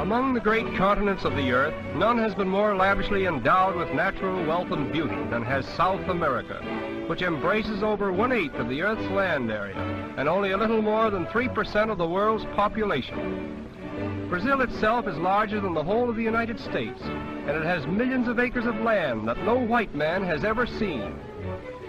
Among the great continents of the earth, none has been more lavishly endowed with natural wealth and beauty than has South America, which embraces over 1/8 of the earth's land area and only a little more than 3% of the world's population. Brazil itself is larger than the whole of the United States, and it has millions of acres of land that no white man has ever seen.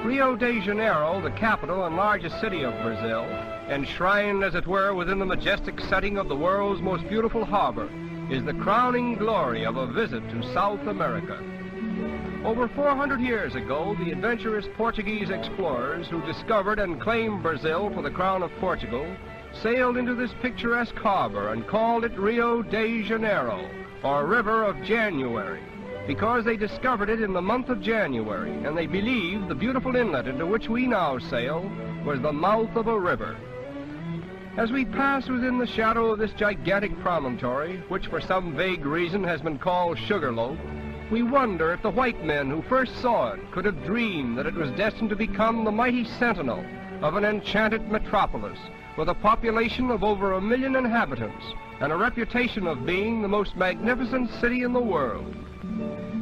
Rio de Janeiro, the capital and largest city of Brazil, enshrined as it were within the majestic setting of the world's most beautiful harbor, is the crowning glory of a visit to South America. Over 400 years ago, the adventurous Portuguese explorers who discovered and claimed Brazil for the crown of Portugal sailed into this picturesque harbor and called it Rio de Janeiro, or River of January, because they discovered it in the month of January, and they believed the beautiful inlet into which we now sail was the mouth of a river. As we pass within the shadow of this gigantic promontory, which for some vague reason has been called Sugarloaf, we wonder if the white men who first saw it could have dreamed that it was destined to become the mighty sentinel of an enchanted metropolis with a population of over 1 million inhabitants and a reputation of being the most magnificent city in the world.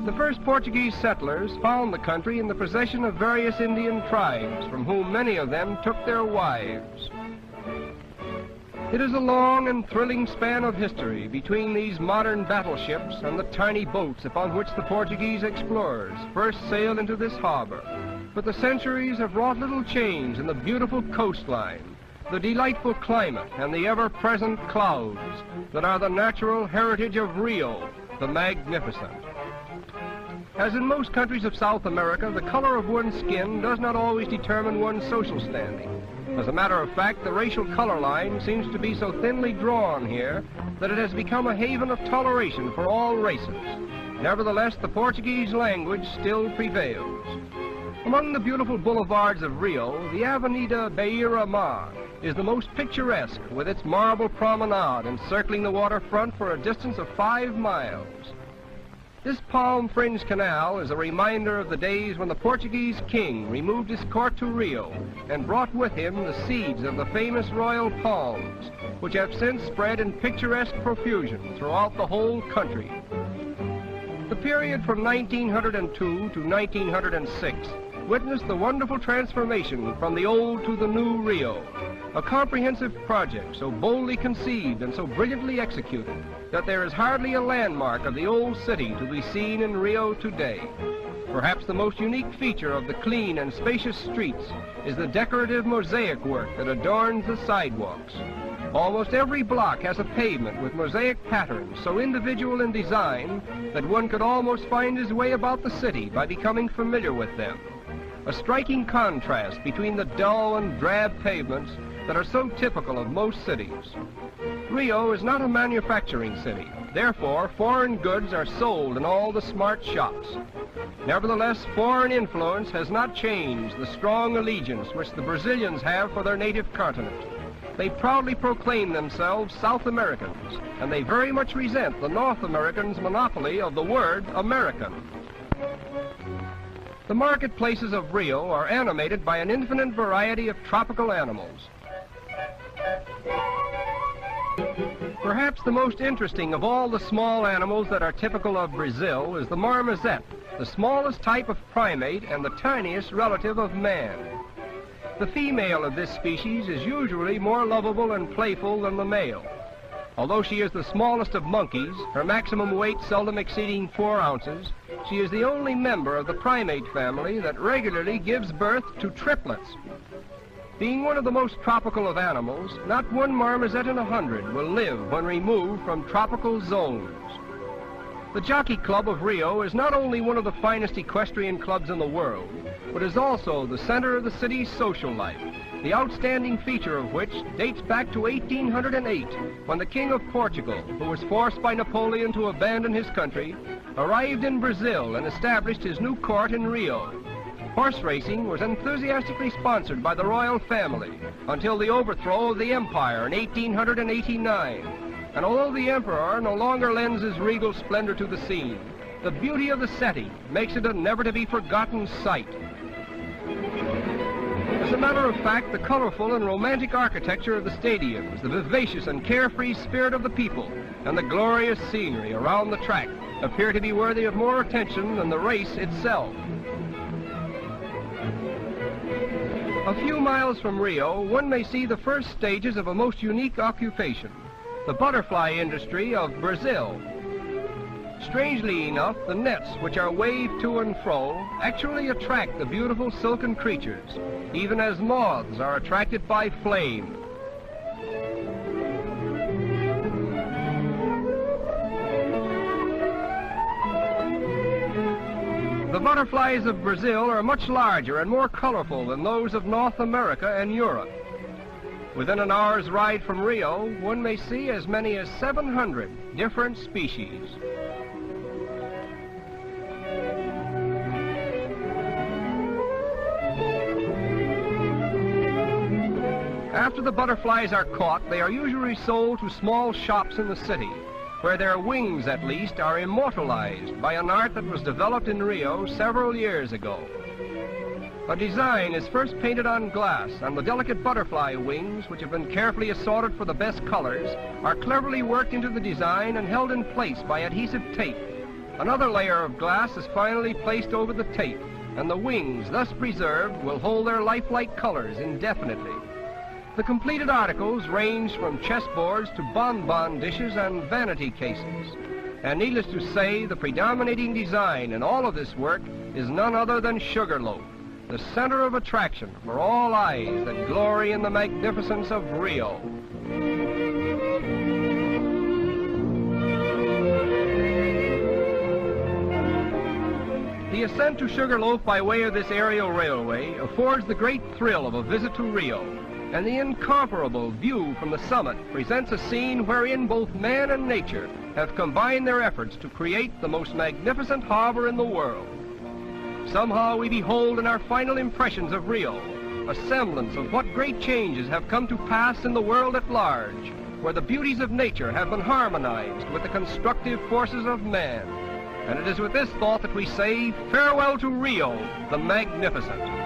The first Portuguese settlers found the country in the possession of various Indian tribes, from whom many of them took their wives. It is a long and thrilling span of history between these modern battleships and the tiny boats upon which the Portuguese explorers first sailed into this harbor. But the centuries have wrought little change in the beautiful coastline, the delightful climate, and the ever-present clouds that are the natural heritage of Rio, the Magnificent. As in most countries of South America, the color of one's skin does not always determine one's social standing. As a matter of fact, the racial color line seems to be so thinly drawn here that it has become a haven of toleration for all races. Nevertheless, the Portuguese language still prevails. Among the beautiful boulevards of Rio, the Avenida Beira-Mar is the most picturesque, with its marble promenade encircling the waterfront for a distance of 5 miles. This palm-fringed canal is a reminder of the days when the Portuguese king removed his court to Rio and brought with him the seeds of the famous royal palms, which have since spread in picturesque profusion throughout the whole country. The period from 1902 to 1906 witnessed the wonderful transformation from the old to the new Rio, a comprehensive project so boldly conceived and so brilliantly executed that there is hardly a landmark of the old city to be seen in Rio today. Perhaps the most unique feature of the clean and spacious streets is the decorative mosaic work that adorns the sidewalks. Almost every block has a pavement with mosaic patterns so individual in design that one could almost find his way about the city by becoming familiar with them. A striking contrast between the dull and drab pavements that are so typical of most cities. Rio is not a manufacturing city. Therefore, foreign goods are sold in all the smart shops. Nevertheless, foreign influence has not changed the strong allegiance which the Brazilians have for their native continent. They proudly proclaim themselves South Americans, and they very much resent the North Americans' monopoly of the word American. The marketplaces of Rio are animated by an infinite variety of tropical animals. Perhaps the most interesting of all the small animals that are typical of Brazil is the marmoset, the smallest type of primate and the tiniest relative of man. The female of this species is usually more lovable and playful than the male. Although she is the smallest of monkeys, her maximum weight seldom exceeding 4 ounces, she is the only member of the primate family that regularly gives birth to triplets. Being one of the most tropical of animals, not one marmoset in 100 will live when removed from tropical zones. The Jockey Club of Rio is not only one of the finest equestrian clubs in the world, but is also the center of the city's social life, the outstanding feature of which dates back to 1808, when the King of Portugal, who was forced by Napoleon to abandon his country, arrived in Brazil and established his new court in Rio. Horse racing was enthusiastically sponsored by the royal family until the overthrow of the empire in 1889. And although the emperor no longer lends his regal splendor to the scene, the beauty of the setting makes it a never-to-be-forgotten sight. As a matter of fact, the colorful and romantic architecture of the stadiums, the vivacious and carefree spirit of the people, and the glorious scenery around the track appear to be worthy of more attention than the race itself. A few miles from Rio, one may see the first stages of a most unique occupation, the butterfly industry of Brazil. Strangely enough, the nets which are waved to and fro actually attract the beautiful silken creatures, even as moths are attracted by flame. The butterflies of Brazil are much larger and more colorful than those of North America and Europe. Within an hour's ride from Rio, one may see as many as 700 different species. After the butterflies are caught, they are usually sold to small shops in the city, where their wings, at least, are immortalized by an art that was developed in Rio several years ago. A design is first painted on glass, and the delicate butterfly wings, which have been carefully assorted for the best colors, are cleverly worked into the design and held in place by adhesive tape. Another layer of glass is finally placed over the tape, and the wings, thus preserved, will hold their lifelike colors indefinitely. The completed articles range from chessboards to bonbon dishes and vanity cases. And needless to say, the predominating design in all of this work is none other than Sugarloaf, the center of attraction for all eyes that glory in the magnificence of Rio. The ascent to Sugarloaf by way of this aerial railway affords the great thrill of a visit to Rio, and the incomparable view from the summit presents a scene wherein both man and nature have combined their efforts to create the most magnificent harbor in the world. Somehow we behold in our final impressions of Rio a semblance of what great changes have come to pass in the world at large, where the beauties of nature have been harmonized with the constructive forces of man. And it is with this thought that we say farewell to Rio, the magnificent.